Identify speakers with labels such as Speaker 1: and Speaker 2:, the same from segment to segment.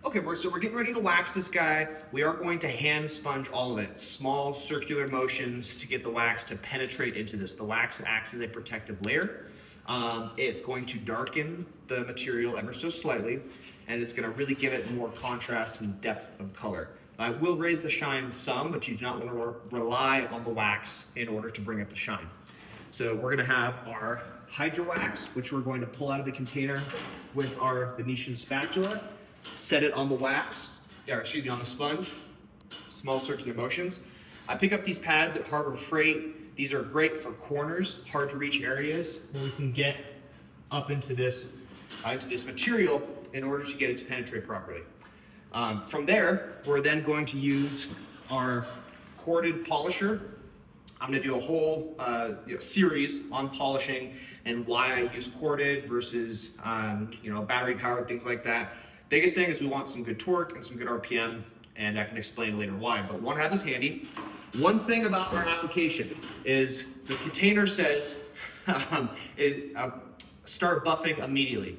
Speaker 1: Okay, so we're getting ready to wax this guy. We are going to hand sponge all of it. Small circular motions to get the wax to penetrate into this. The wax acts as a protective layer. It's going to darken the material ever so slightly, and it's going to really give it more contrast and depth of color. I will raise the shine some, but you do not want to rely on the wax in order to bring up the shine. So we're going to have our Hydro Wax, which we're going to pull out of the container with our Venetian spatula. Set it on the wax, on the sponge, small circular motions. I pick up these pads at Harbor Freight. These are great for corners, hard to reach areas where we can get up into this material in order to get it to penetrate properly. From there, we're then going to use our corded polisher. I'm going to do a whole series on polishing and why I use corded versus battery powered, things like that. Biggest thing is we want some good torque and some good RPM, and I can explain later why, but want to have this handy. One thing about our application is the container says start buffing immediately.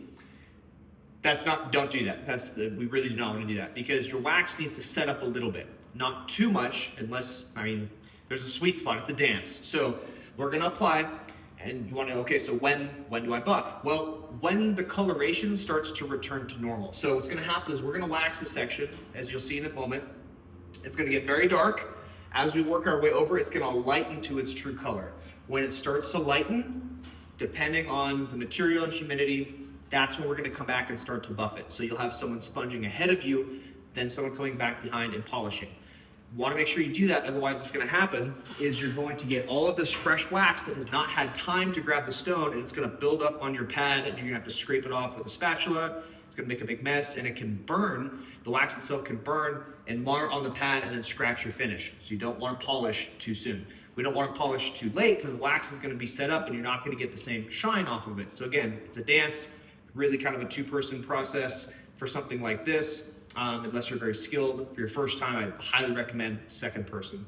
Speaker 1: Don't do that. We really do not want to do that because your wax needs to set up a little bit. Not too much unless, there's a sweet spot, it's a dance. So we're gonna apply and you wanna, okay, so when do I buff? Well, when the coloration starts to return to normal. So what's gonna happen is we're gonna wax a section, as you'll see in a moment. It's gonna get very dark. As we work our way over, it's gonna lighten to its true color. When it starts to lighten, depending on the material and humidity, that's when we're gonna come back and start to buff it. So you'll have someone sponging ahead of you, then someone coming back behind and polishing. You wanna make sure you do that, otherwise what's gonna happen is you're going to get all of this fresh wax that has not had time to grab the stone, and it's gonna build up on your pad, and you're gonna have to scrape it off with a spatula. It's gonna make a big mess, and it can burn. The wax itself can burn and mar on the pad and then scratch your finish. So you don't wanna polish too soon. We don't wanna polish too late because the wax is gonna be set up and you're not gonna get the same shine off of it. So again, it's a dance, really kind of a two-person process for something like this. Unless you're very skilled. For your first time, I highly recommend second person.